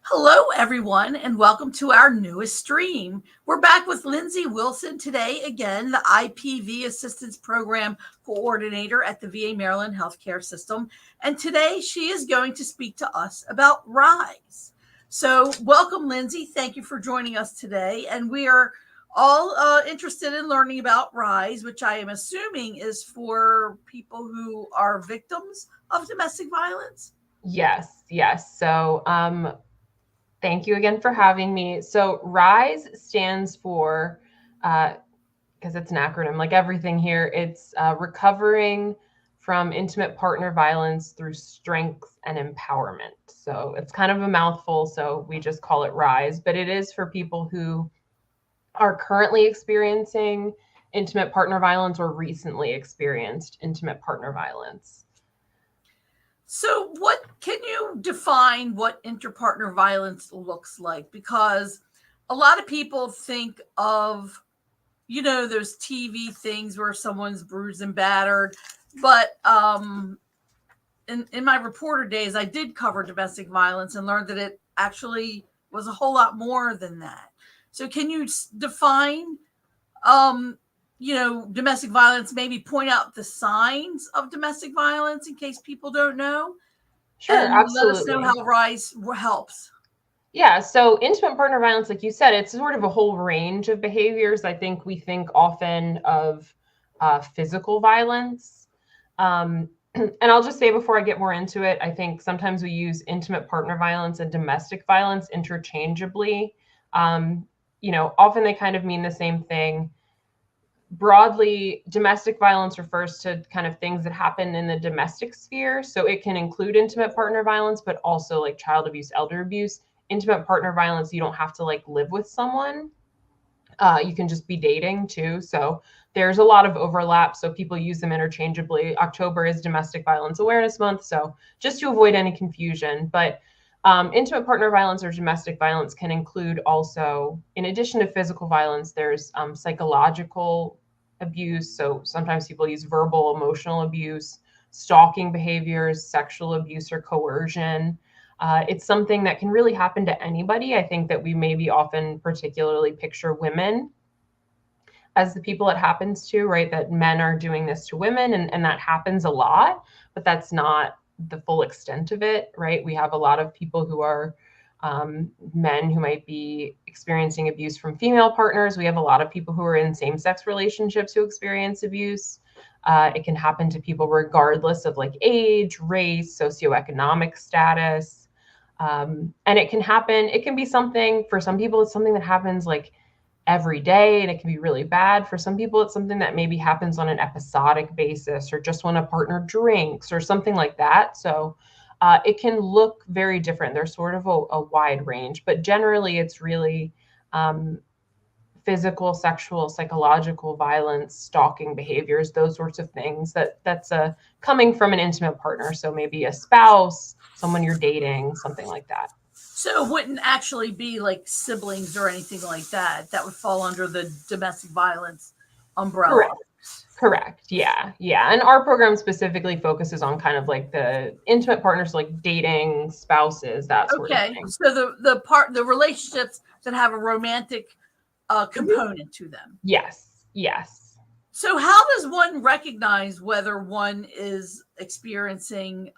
Hello, everyone, and welcome to our newest stream. We're back with Lindsay Wilson today, again, the IPV Assistance Program Coordinator at the VA Maryland Healthcare System. And today she is going to speak to us about RISE. So, welcome, Lindsay. Thank you for joining us today. And we are all interested in learning about RISE, which I am assuming is for people who are victims of domestic violence. Yes. Thank you again for having me. So, RISE stands for, because it's an acronym, like everything here, it's recovering from intimate partner violence through strength and empowerment. So, it's kind of a mouthful, so we just call it RISE, but it is for people who are currently experiencing intimate partner violence or recently experienced intimate partner violence. So, what can you define what interpartner violence looks like? Because a lot of people think of, those TV things where someone's bruised and battered. But in my reporter days, I did cover domestic violence and learned that it actually was a whole lot more than that. So, can you define um, domestic violence, maybe point out the signs of domestic violence in case people don't know, Sure, and let us know absolutely. how RISE helps. Yeah, so intimate partner violence, like you said, it's sort of a whole range of behaviors. I think we think often of physical violence. And I'll just say before I get more into it, I think sometimes we use intimate partner violence and domestic violence interchangeably. Often they kind of mean the same thing. Broadly, domestic violence refers to kind of things that happen in the domestic sphere. So it can include intimate partner violence, but also like child abuse, elder abuse. Intimate partner violence, you don't have to like live with someone. You can just be dating too. So there's a lot of overlap. So people use them interchangeably. October is Domestic Violence Awareness Month. So just to avoid any confusion. But intimate partner violence or domestic violence can include also, in addition to physical violence, there's psychological abuse. So sometimes people use verbal, emotional abuse, stalking behaviors, sexual abuse, or coercion. It's something that can really happen to anybody. I think that we maybe often particularly picture women as the people it happens to, right? That men are doing this to women, and that happens a lot, but that's not the full extent of it, right? We have a lot of people who are men who might be experiencing abuse from female partners. We have a lot of people who are in same-sex relationships who experience abuse. It can happen to people regardless of like age, race, socioeconomic status. And it can be something, for some people, it's something that happens like every day and it can be really bad. For some people, it's something that maybe happens on an episodic basis or just when a partner drinks or something like that. So it can look very different. There's sort of a wide range, but generally it's really physical, sexual, psychological violence, stalking behaviors, those sorts of things that's coming from an intimate partner. So maybe a spouse, someone you're dating, something like that. So it wouldn't actually be like siblings or anything like that. That would fall under the domestic violence umbrella. Correct. Correct. Yeah. And our program specifically focuses on kind of like the intimate partners, like dating, spouses, that sort of Okay. thing. So the relationships that have a romantic component to them. Yes. So how does one recognize whether one is experiencing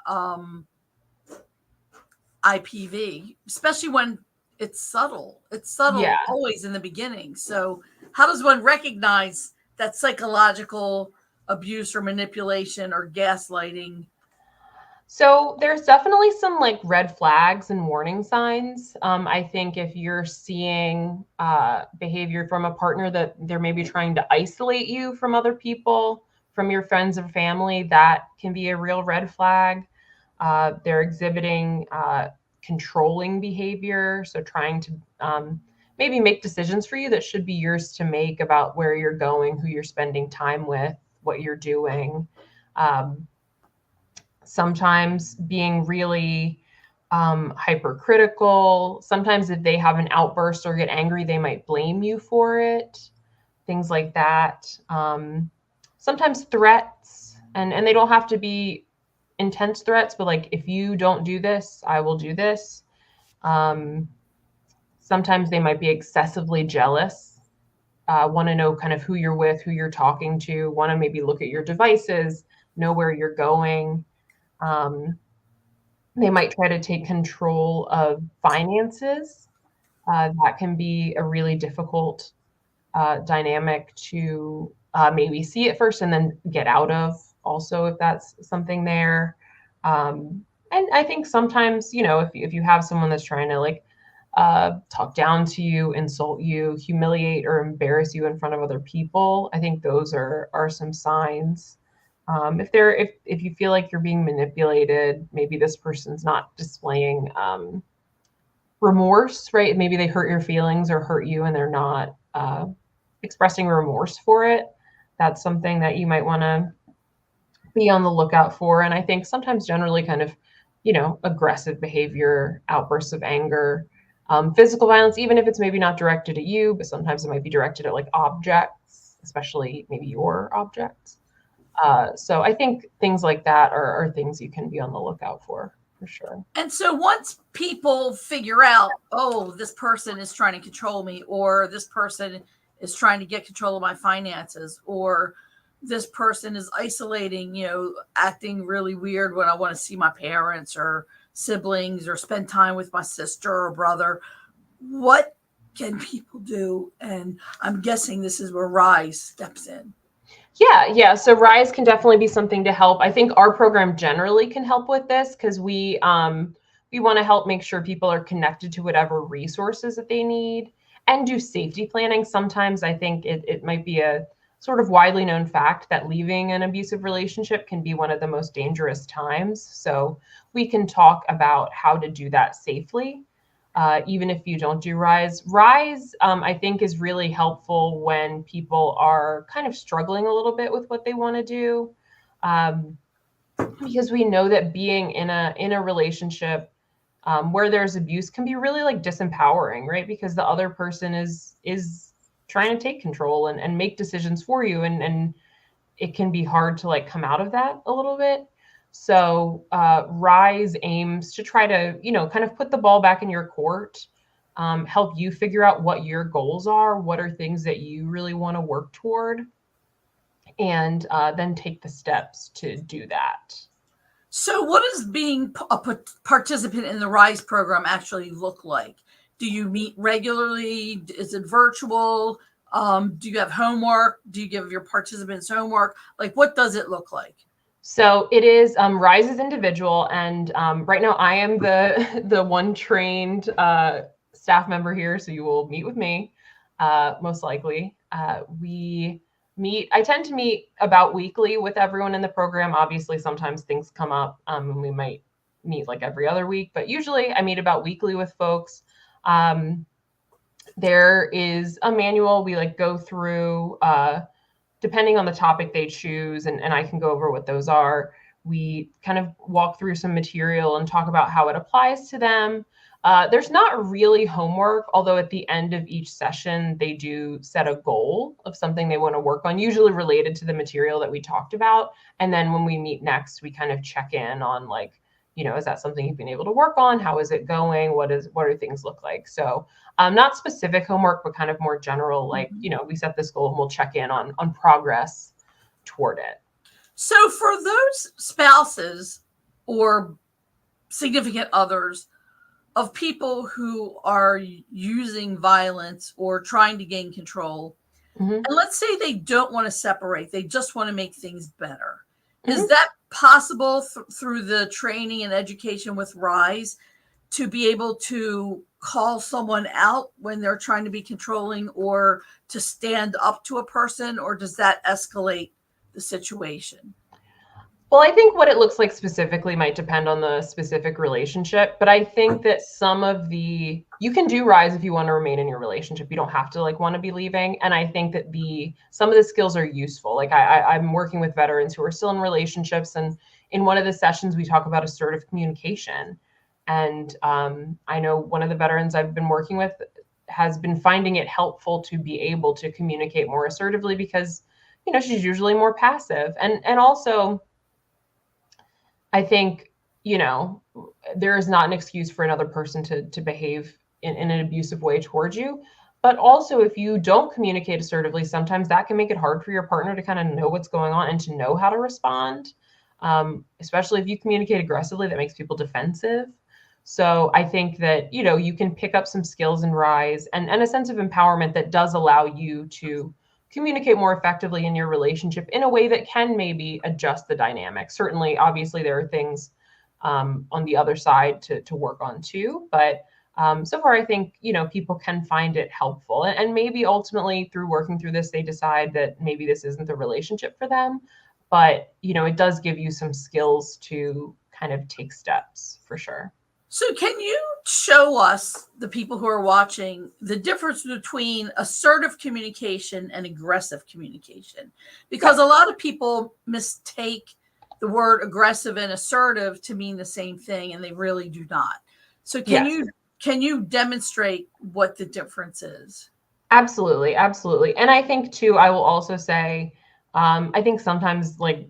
IPV, especially when it's subtle? It's subtle Yeah. always in the beginning. So how does one recognize that psychological abuse or manipulation or gaslighting? So there's definitely some like red flags and warning signs. I think if you're seeing behavior from a partner that they're maybe trying to isolate you from other people, from your friends or family, that can be a real red flag. They're exhibiting controlling behavior, so trying to maybe make decisions for you that should be yours to make about where you're going, who you're spending time with, what you're doing. Um, Sometimes being really hypercritical. Sometimes if they have an outburst or get angry, they might blame you for it, things like that. Sometimes threats, and they don't have to be intense threats, but like, if you don't do this, I will do this. Sometimes they might be excessively jealous, want to know kind of who you're with, who you're talking to, want to maybe look at your devices, know where you're going. They might try to take control of finances. That can be a really difficult dynamic to maybe see at first and then get out of also, if that's something there. And I think sometimes, if you have someone that's trying to like talk down to you, insult you, humiliate or embarrass you in front of other people, I think those are some signs. If you feel like you're being manipulated, maybe this person's not displaying remorse, right? Maybe they hurt your feelings or hurt you and they're not expressing remorse for it. That's something that you might want to be on the lookout for. And I think sometimes generally kind of, aggressive behavior, outbursts of anger, physical violence, even if it's maybe not directed at you, but sometimes it might be directed at like objects, especially maybe your objects. So I think things like that are things you can be on the lookout for sure. And so once people figure out, oh, this person is trying to control me, or this person is trying to get control of my finances, or this person is isolating, acting really weird when I want to see my parents or siblings or spend time with my sister or brother, what can people do? And I'm guessing this is where RISE steps in. Yeah. So RISE can definitely be something to help. I think our program generally can help with this because we want to help make sure people are connected to whatever resources that they need and do safety planning. Sometimes I think it might be a sort of widely known fact that leaving an abusive relationship can be one of the most dangerous times. So we can talk about how to do that safely. Even if you don't do RISE. RISE, I think, is really helpful when people are kind of struggling a little bit with what they want to do, because we know that being in a relationship where there's abuse can be really like disempowering, right? Because the other person is trying to take control and make decisions for you, and it can be hard to like come out of that a little bit. So RISE aims to try to, kind of put the ball back in your court, help you figure out what your goals are, what are things that you really want to work toward, and then take the steps to do that. So what does being a participant in the RISE program actually look like? Do you meet regularly? Is it virtual? Do you have homework? Do you give your participants homework? Like, what does it look like? So it is RISE is individual, and right now I am the one trained staff member here, so you will meet with me most likely. I tend to meet about weekly with everyone in the program. Obviously, sometimes things come up and we might meet like every other week, but usually I meet about weekly with folks. There is a manual we like go through depending on the topic they choose, and I can go over what those are. We kind of walk through some material and talk about how it applies to them. There's not really homework, although at the end of each session, they do set a goal of something they want to work on, usually related to the material that we talked about. And then when we meet next, we kind of check in on like, is that something you've been able to work on? How is it going? What do things look like? So not specific homework, but kind of more general, like, we set this goal and we'll check in on progress toward it. So for those spouses or significant others of people who are using violence or trying to gain control, and let's say they don't want to separate, they just want to make things better. Is that possible through the training and education with RISE to be able to call someone out when they're trying to be controlling or to stand up to a person, or does that escalate the situation? Well, I think what it looks like specifically might depend on the specific relationship, but I think that you can do RISE if you want to remain in your relationship. You don't have to like want to be leaving. And I think that some of the skills are useful. Like I'm working with veterans who are still in relationships, and in one of the sessions we talk about assertive communication. And I know one of the veterans I've been working with has been finding it helpful to be able to communicate more assertively because, she's usually more passive. And also, I think, there is not an excuse for another person to behave in an abusive way towards you. But also, if you don't communicate assertively, sometimes that can make it hard for your partner to kind of know what's going on and to know how to respond. Especially if you communicate aggressively, that makes people defensive. So I think that, you can pick up some skills in Rise and a sense of empowerment that does allow you to communicate more effectively in your relationship in a way that can maybe adjust the dynamic. Certainly, obviously, there are things on the other side to work on too. But so far, I think, people can find it helpful. And maybe ultimately through working through this, they decide that maybe this isn't the relationship for them. But, it does give you some skills to kind of take steps for sure. So can you show us, the people who are watching, the difference between assertive communication and aggressive communication? Because a lot of people mistake the word aggressive and assertive to mean the same thing, and they really do not. So can you demonstrate what the difference is? Absolutely. And I think too, I will also say, I think sometimes like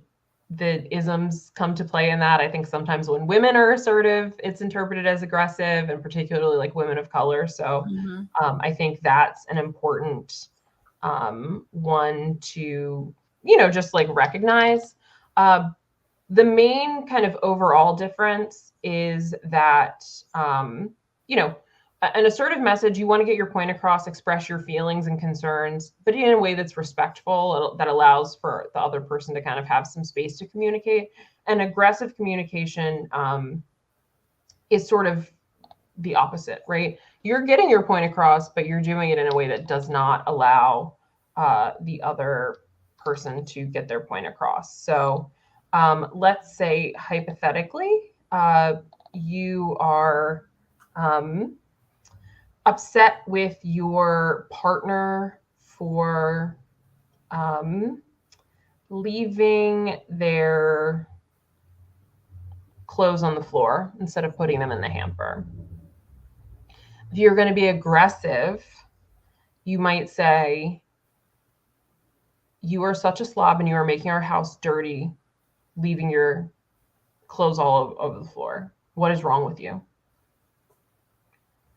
the isms come to play in that. I think sometimes when women are assertive, it's interpreted as aggressive, and particularly like women of color. So I think that's an important one to, just like recognize. The main kind of overall difference is that, an assertive message, you want to get your point across, express your feelings and concerns, but in a way that's respectful, that allows for the other person to kind of have some space to communicate. And aggressive communication is sort of the opposite, right? You're getting your point across, but you're doing it in a way that does not allow the other person to get their point across. So let's say hypothetically, you are upset with your partner for leaving their clothes on the floor instead of putting them in the hamper. If you're going to be aggressive, you might say, "You are such a slob and you are making our house dirty, leaving your clothes all over the floor. What is wrong with you?"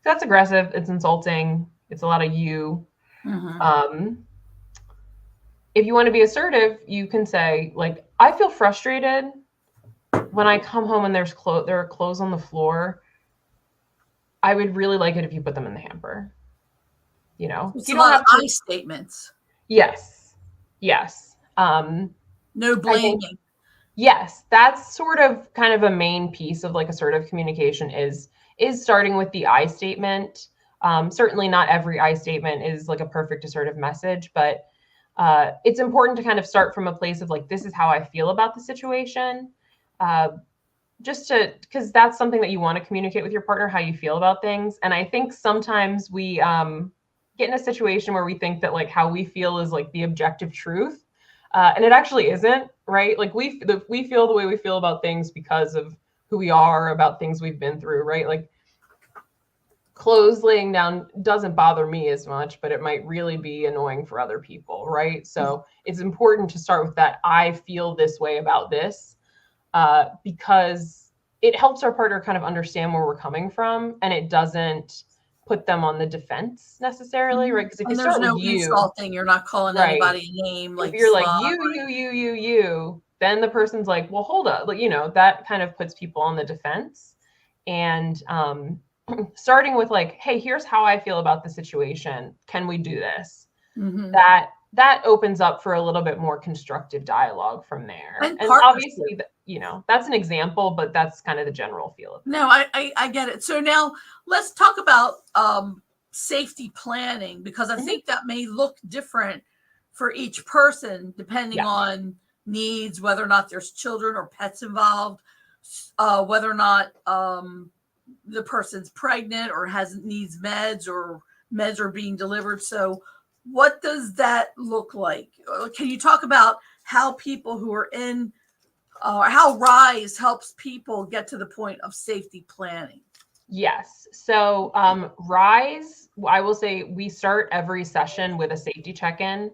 That's aggressive. It's insulting. It's a lot of you. If you want to be assertive, you can say, like, "I feel frustrated when I come home and there are clothes on the floor. I would really like it if you put them in the hamper." It's a lot of I statements. Yes. No blaming. Yes, that's sort of kind of a main piece of like assertive communication is starting with the I statement. Certainly not every I statement is like a perfect assertive message, but it's important to kind of start from a place of like, this is how I feel about the situation. Because that's something that you want to communicate with your partner, how you feel about things. And I think sometimes we get in a situation where we think that like how we feel is like the objective truth. And it actually isn't, right? Like we feel the way we feel about things because of who we are, about things we've been through, right? Like clothes laying down doesn't bother me as much, but it might really be annoying for other people, right? So it's important to start with that I feel this way about this, because it helps our partner kind of understand where we're coming from, and it doesn't put them on the defense necessarily, right? Because if you there's start no with you, insulting, you're not calling anybody a name. Like if you're like you, then the person's like, well, hold up, like that kind of puts people on the defense. And starting with like, hey, here's how I feel about the situation. Can we do this? That opens up for a little bit more constructive dialogue from there. And obviously, that's an example, but that's kind of the general feel of it. No, I get it. So now let's talk about safety planning, because I think that may look different for each person depending on needs, whether or not there's children or pets involved, whether or not the person's pregnant or needs meds, or meds are being delivered. So what does that look like? Can you talk about how people who are in how Rise helps people get to the point of safety planning? Yes. So Rise, I will say we start every session with a safety check-in.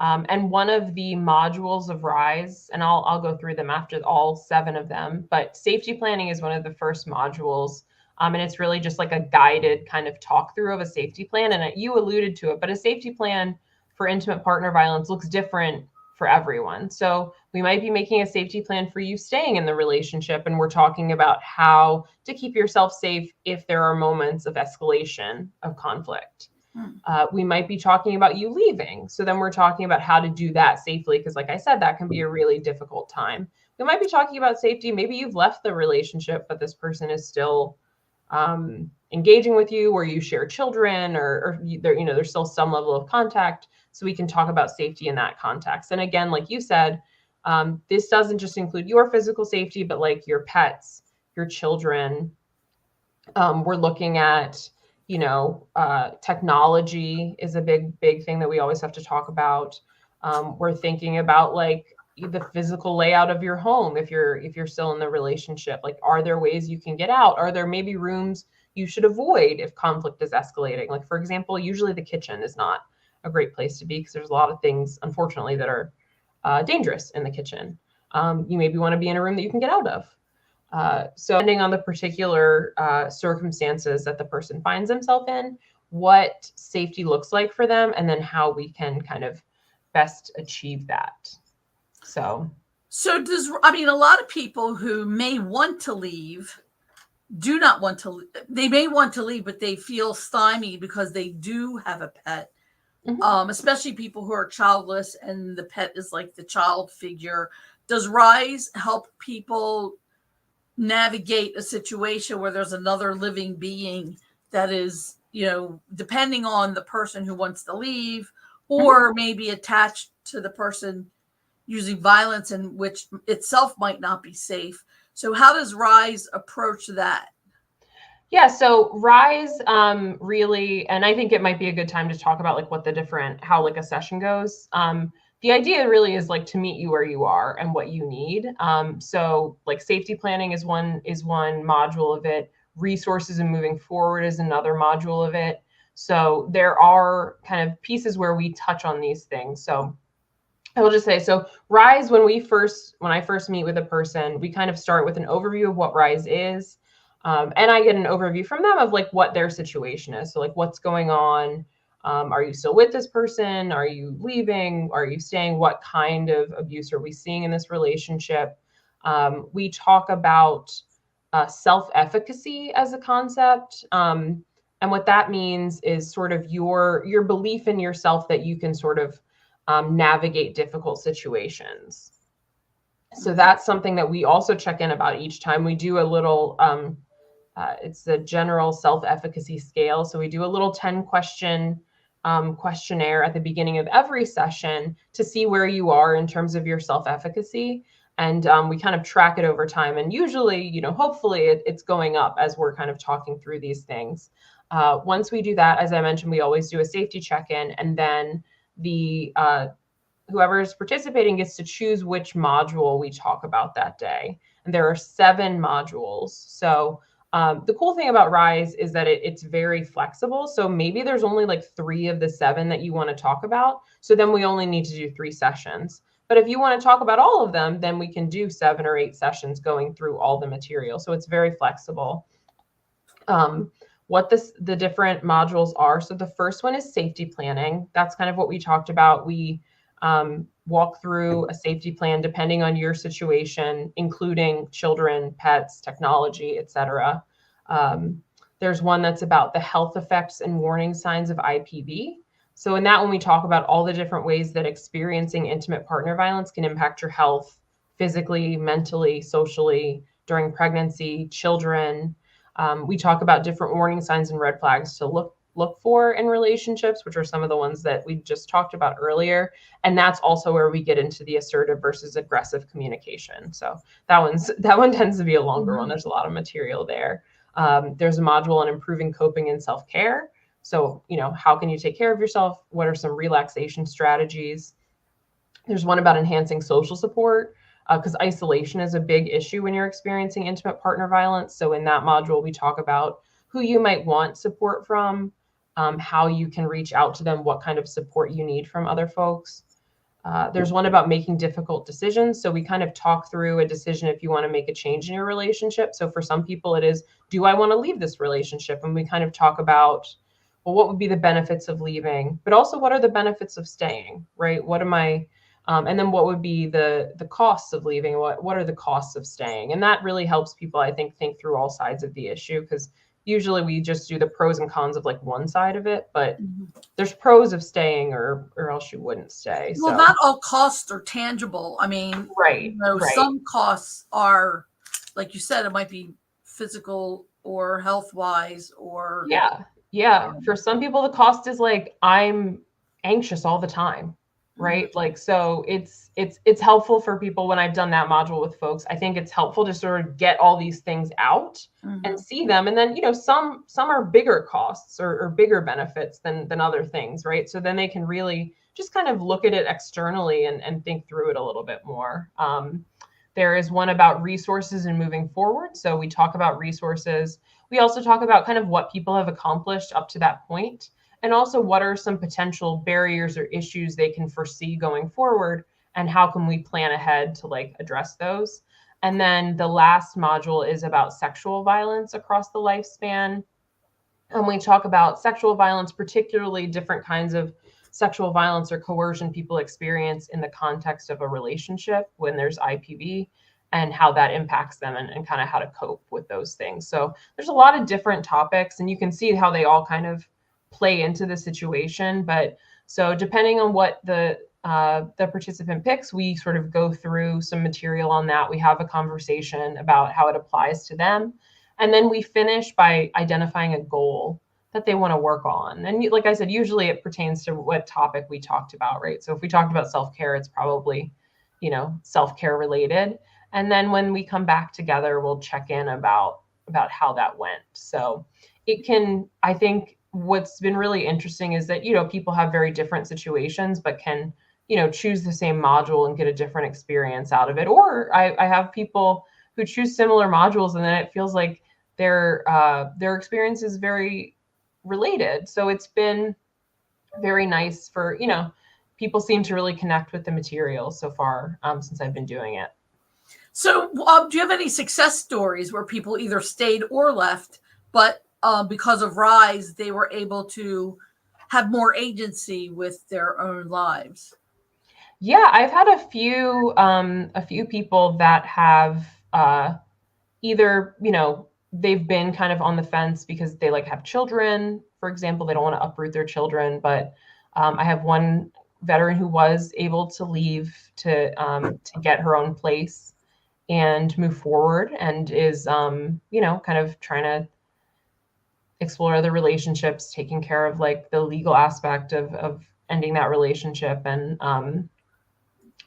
And one of the modules of RISE, and I'll go through them after all 7 of them, but safety planning is one of the first modules. And it's really just like a guided kind of talk through of a safety plan. And you alluded to it, but a safety plan for intimate partner violence looks different for everyone. So we might be making a safety plan for you staying in the relationship, and we're talking about how to keep yourself safe if there are moments of escalation of conflict. We might be talking about you leaving. So then we're talking about how to do that safely, because like I said, that can be a really difficult time. We might be talking about safety. Maybe you've left the relationship, but this person is still engaging with you, or you share children, or there's still some level of contact. So we can talk about safety in that context. And again, like you said, this doesn't just include your physical safety, but like your pets, your children. We're looking at, technology is a big thing that we always have to talk about. We're thinking about like the physical layout of your home. If you're still in the relationship, like, are there ways you can get out? Are there maybe rooms you should avoid if conflict is escalating? Like, for example, usually the kitchen is not a great place to be, because there's a lot of things, unfortunately, that are dangerous in the kitchen. You maybe want to be in a room that you can get out of. So depending on the particular circumstances that the person finds themselves in, what safety looks like for them, and then how we can kind of best achieve that. So a lot of people who may want to leave do not want to, they may want to leave, but they feel stymied because they do have a pet. Especially people who are childless and the pet is like the child figure. Does RISE help people navigate a situation where there's another living being that is, depending on the person who wants to leave, or maybe attached to the person using violence, and which itself might not be safe? So how does RISE approach that? Yeah, so RISE really, and I think it might be a good time to talk about like what how like a session goes. The idea really is like to meet you where you are and what you need. So like safety planning is one module of it. Resources and moving forward is another module of it. So there are kind of pieces where we touch on these things. So I will just say, so RISE, when I first meet with a person, we kind of start with an overview of what RISE is. And I get an overview from them of like what their situation is. So like what's going on. Are you still with this person? Are you leaving? Are you staying? What kind of abuse are we seeing in this relationship? We talk about self-efficacy as a concept. And what that means is sort of your belief in yourself that you can sort of navigate difficult situations. So that's something that we also check in about each time. We do a little, it's the general self-efficacy scale. So we do a little 10-question questionnaire at the beginning of every session to see where you are in terms of your self-efficacy. And we kind of track it over time. And usually, hopefully it's going up as we're kind of talking through these things. Once we do that, as I mentioned, we always do a safety check-in, and then the whoever is participating gets to choose which module we talk about that day. And there are 7 modules. So the cool thing about RISE is that it's very flexible. So maybe there's only like 3 of the 7 that you want to talk about. So then we only need to do 3 sessions. But if you want to talk about all of them, then we can do 7 or 8 sessions going through all the material. So it's very flexible. What the different modules are. So the first one is safety planning. That's kind of what we talked about. We walk through a safety plan depending on your situation, including children, pets, technology, etc. There's one that's about the health effects and warning signs of IPV. So in that one, we talk about all the different ways that experiencing intimate partner violence can impact your health physically, mentally, socially, during pregnancy, children. We talk about different warning signs and red flags to look for in relationships, which are some of the ones that we just talked about earlier. And that's also where we get into the assertive versus aggressive communication. So that one tends to be a longer one. There's a lot of material there. There's a module on improving coping and self-care. So, how can you take care of yourself? What are some relaxation strategies? There's one about enhancing social support, because isolation is a big issue when you're experiencing intimate partner violence. So in that module, we talk about who you might want support from, how you can reach out to them, what kind of support you need from other folks. There's one about making difficult decisions. So we kind of talk through a decision if you want to make a change in your relationship. So for some people, it is, do I want to leave this relationship? And we kind of talk about, well, what would be the benefits of leaving, but also what are the benefits of staying, right? What am I, and then what would be the costs of leaving? What are the costs of staying? And that really helps people, I think through all sides of the issue, because usually we just do the pros and cons of like one side of it, but there's pros of staying or else you wouldn't stay. Well, So not all costs are tangible. I mean, right. some costs are, like you said, it might be physical or health wise or yeah. For some people, the cost is like, I'm anxious all the time, right? Mm-hmm. Like, so it's helpful for people when I've done that module with folks. I think it's helpful to sort of get all these things out and see them. And then, some are bigger costs or bigger benefits than other things, right? So then they can really just kind of look at it externally and think through it a little bit more. There is one about resources and moving forward. So we talk about resources. We also talk about kind of what people have accomplished up to that point, and also what are some potential barriers or issues they can foresee going forward, and how can we plan ahead to like address those. And then the last module is about sexual violence across the lifespan. And we talk about sexual violence, particularly different kinds of sexual violence or coercion people experience in the context of a relationship when there's IPV, and how that impacts them, and kind of how to cope with those things. So there's a lot of different topics, and you can see how they all kind of play into the situation. But so depending on what the participant picks, we sort of go through some material on that. We have a conversation about how it applies to them. And then we finish by identifying a goal that they want to work on. And like I said, usually it pertains to what topic we talked about, right? So if we talked about self-care, it's probably, self-care related. And then when we come back together, we'll check in about how that went. So I think what's been really interesting is that, people have very different situations, but can, choose the same module and get a different experience out of it. Or I have people who choose similar modules, and then it feels like their experience is very related. So it's been very nice for, people seem to really connect with the material so far since I've been doing it. So do you have any success stories where people either stayed or left, but because of RISE, they were able to have more agency with their own lives? Yeah, I've had a few people that have either, they've been kind of on the fence because they like have children, for example. They don't want to uproot their children. But I have one veteran who was able to leave to get her own place and move forward, and is, kind of trying to explore other relationships, taking care of like the legal aspect of ending that relationship. And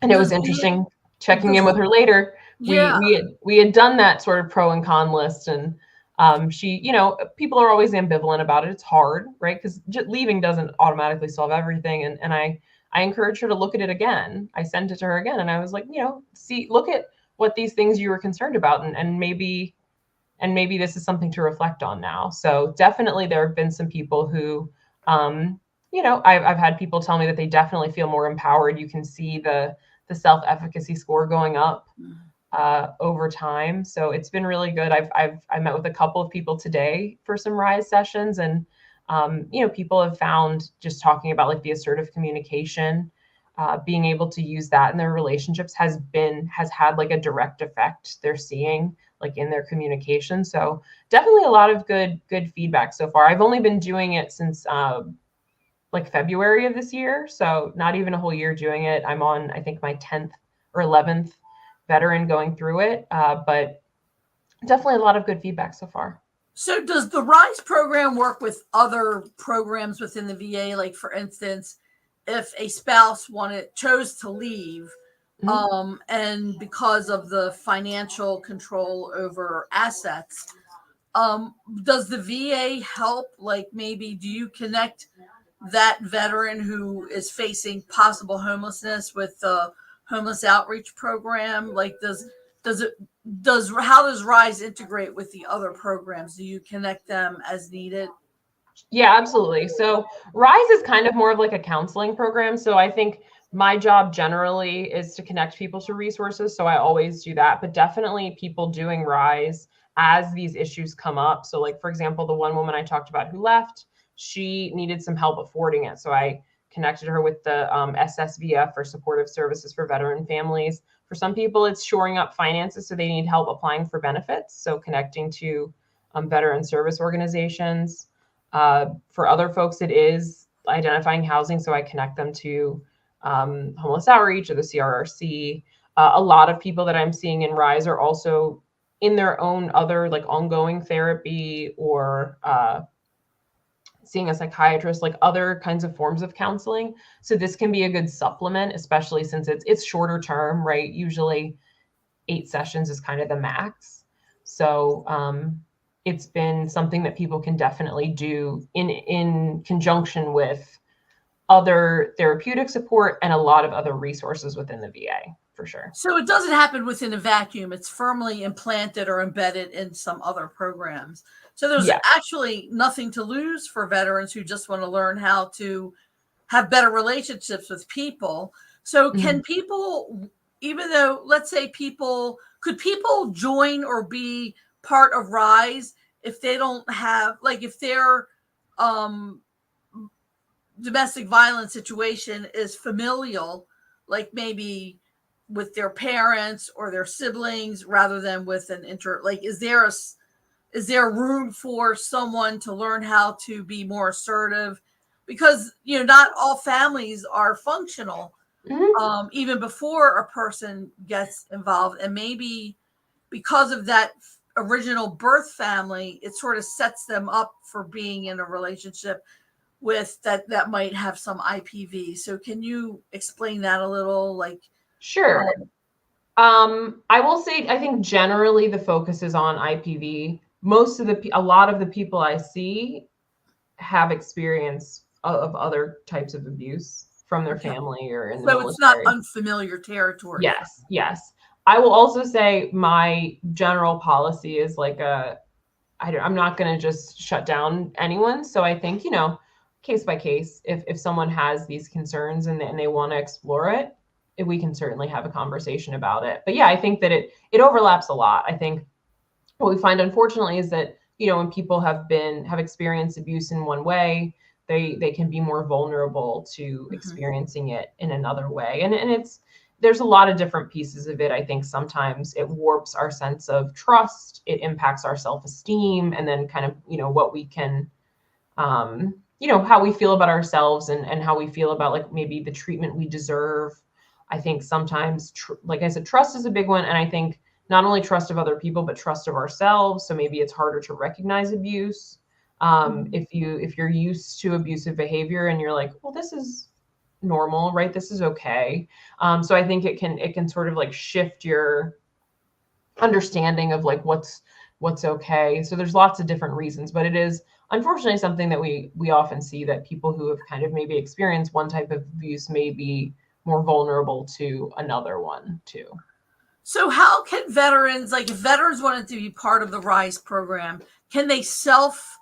it was interesting checking in with her later. Yeah. We had done that sort of pro and con list, and she, people are always ambivalent about it. It's hard, right? Because leaving doesn't automatically solve everything. And I encouraged her to look at it again. I sent it to her again, and I was like, look at what these things you were concerned about, and maybe this is something to reflect on now. So definitely there have been some people who, I've had people tell me that they definitely feel more empowered. You can see the self-efficacy score going up over time. So it's been really good. I met with a couple of people today for some RISE sessions, and people have found, just talking about like the assertive communication, being able to use that in their relationships has had like a direct effect they're seeing like in their communication. So definitely a lot of good feedback so far. I've only been doing it since like February of this year. So not even a whole year doing it. I'm on, I think, my 10th or 11th veteran going through it. But definitely a lot of good feedback so far. So does the RISE program work with other programs within the VA? Like, for instance, if a spouse chose to leave, and because of the financial control over assets, does the VA help? Like, maybe do you connect that veteran who is facing possible homelessness with the homeless outreach program? Like, how does RISE integrate with the other programs? Do you connect them as needed? Yeah, absolutely. So RISE is kind of more of like a counseling program. So I think My job generally is to connect people to resources, so I always do that. But definitely people doing Rise as these issues come up. So like, for example, the one woman I talked about who left, she needed some help affording it. So I connected her with the SSVF, or Supportive Services for Veteran Families. For some people, it's shoring up finances, so they need help applying for benefits. So connecting to veteran service organizations. For other folks, it is identifying housing, so I connect them to homeless outreach or the CRRC. A lot of people that I'm seeing in Rise are also in their own other like ongoing therapy, or seeing a psychiatrist, like other kinds of forms of counseling. So this can be a good supplement, especially since it's shorter term, right? Usually 8 sessions is kind of the max. So it's been something that people can definitely do in conjunction with other therapeutic support and a lot of other resources within the VA, for sure. So it doesn't happen within a vacuum. It's firmly implanted or embedded in some other programs. So there's Yeah. actually nothing to lose for veterans who just want to learn how to have better relationships with people. So can people, even though, let's say could people join or be part of Rise if they don't have, like if their domestic violence situation is familial, like maybe with their parents or their siblings rather than with an like is there room for someone to learn how to be more assertive, because not all families are functional even before a person gets involved, and maybe because of that original birth family, it sort of sets them up for being in a relationship with that might have some IPV. So can you explain that a little? Like, Sure. I will say, I think generally the focus is on IPV. A lot of the people I see have experience of other types of abuse from their family or in the so it's not military. unfamiliar territory. Yes, yes. I will also say my general policy is like I'm not going to just shut down anyone. So I think, case by case, if someone has these concerns and they want to explore it, we can certainly have a conversation about it. But yeah, I think that it overlaps a lot. I think what we find, unfortunately, is that, when people have experienced abuse in one way, they can be more vulnerable to experiencing it in another way. And there's a lot of different pieces of it. I think sometimes it warps our sense of trust, it impacts our self-esteem, and then kind of, what we can, how we feel about ourselves and how we feel about like maybe the treatment we deserve. I think sometimes, like I said, trust is a big one. And I think not only trust of other people, but trust of ourselves. So maybe it's harder to recognize abuse. If you're used to abusive behavior and you're like, well, this is normal, right? This is okay. So I think it can sort of like shift your understanding of like what's okay. So there's lots of different reasons, but it is unfortunately something that we often see, that people who have kind of maybe experienced one type of abuse may be more vulnerable to another one too. So how can veterans, like if veterans wanted to be part of the RISE program, can they self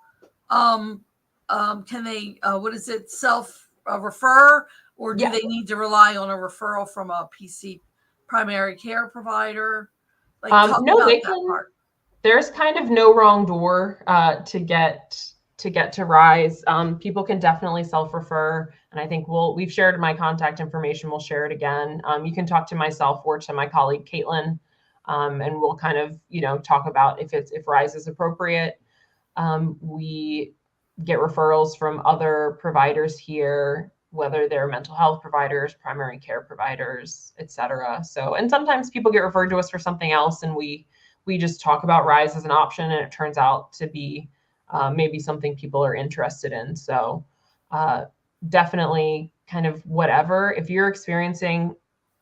refer, or do they need to rely on a referral from a PC primary care provider? Like, no, they can. There's kind of no wrong door to get to RISE. People can definitely self-refer, and I think we've shared my contact information. We'll share it again. You can talk to myself or to my colleague Caitlin, and we'll kind of talk about if RISE is appropriate. We get referrals from other providers here, whether they're mental health providers, primary care providers, etc. So, and sometimes people get referred to us for something else, and we just talk about RISE as an option, and it turns out to be maybe something people are interested in. So definitely kind of whatever. If you're experiencing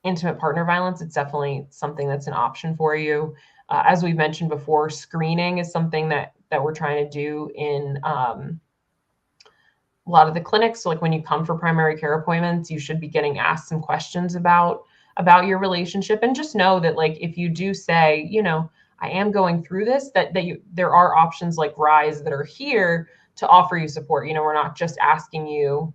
intimate partner violence, it's definitely something that's an option for you. As we've mentioned before, screening is something that we're trying to do in a lot of the clinics. So like when you come for primary care appointments, you should be getting asked some questions about your relationship, and just know that like if you do say, I am going through this, there are options like RISE that are here to offer you support. We're not just asking you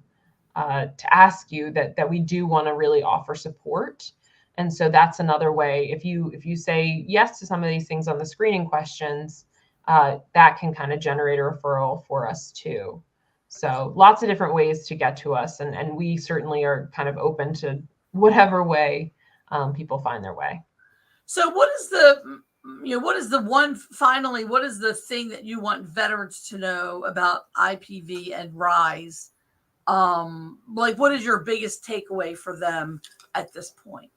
to ask you that we do want to really offer support. And so that's another way. If you say yes to some of these things on the screening questions, that can kind of generate a referral for us too. So lots of different ways to get to us, and we certainly are kind of open to whatever way people find their way. So what is the what is the one finally, what is the thing that you want veterans to know about IPV and RISE? Like what is your biggest takeaway for them at this point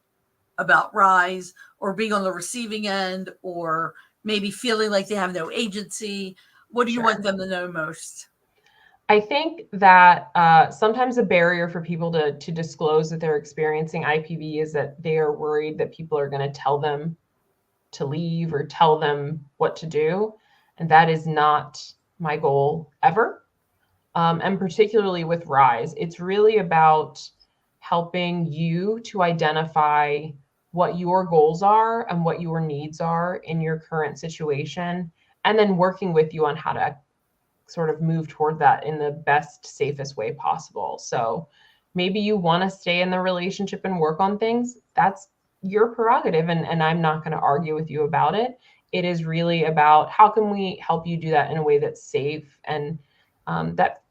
about RISE, or being on the receiving end, or maybe feeling like they have no agency? What do you want them to know most? I think that sometimes a barrier for people to disclose that they're experiencing IPV is that they are worried that people are going to tell them to leave or tell them what to do. And that is not my goal ever. And particularly with RISE, it's really about helping you to identify what your goals are and what your needs are in your current situation, and then working with you on how to sort of move toward that in the best, safest way possible. So maybe you want to stay in the relationship and work on things. That's your prerogative, and I'm not going to argue with you about it. It is really about how can we help you do that in a way that's safe and that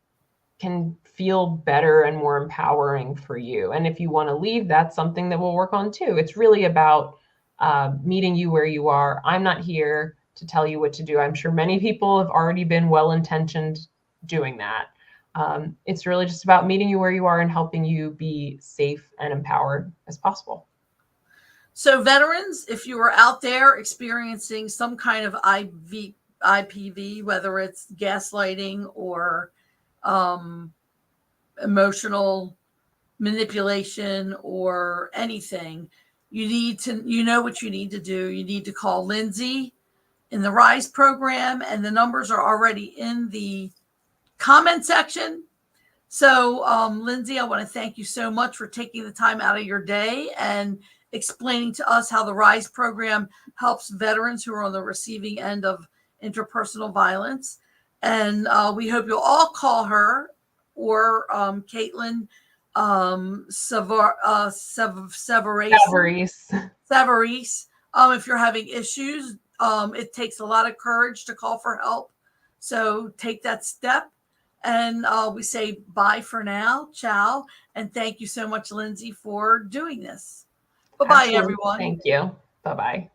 can feel better and more empowering for you. And if you want to leave, that's something that we'll work on too. It's really about meeting you where you are. I'm not here to tell you what to do. I'm sure many people have already been well-intentioned doing that. It's really just about meeting you where you are and helping you be safe and empowered as possible. So veterans, if you are out there experiencing some kind of IPV, whether it's gaslighting or emotional manipulation or anything, you know what you need to do. You need to call Lindsay in the RISE program, and the numbers are already in the comment section. So, Lindsay, I want to thank you so much for taking the time out of your day and explaining to us how the RISE program helps veterans who are on the receiving end of interpersonal violence. And we hope you'll all call her or Caitlin Savarese. If you're having issues, it takes a lot of courage to call for help. So take that step. And we say bye for now. Ciao. And thank you so much, Lindsay, for doing this. Bye-bye, everyone. Thank you. Bye-bye.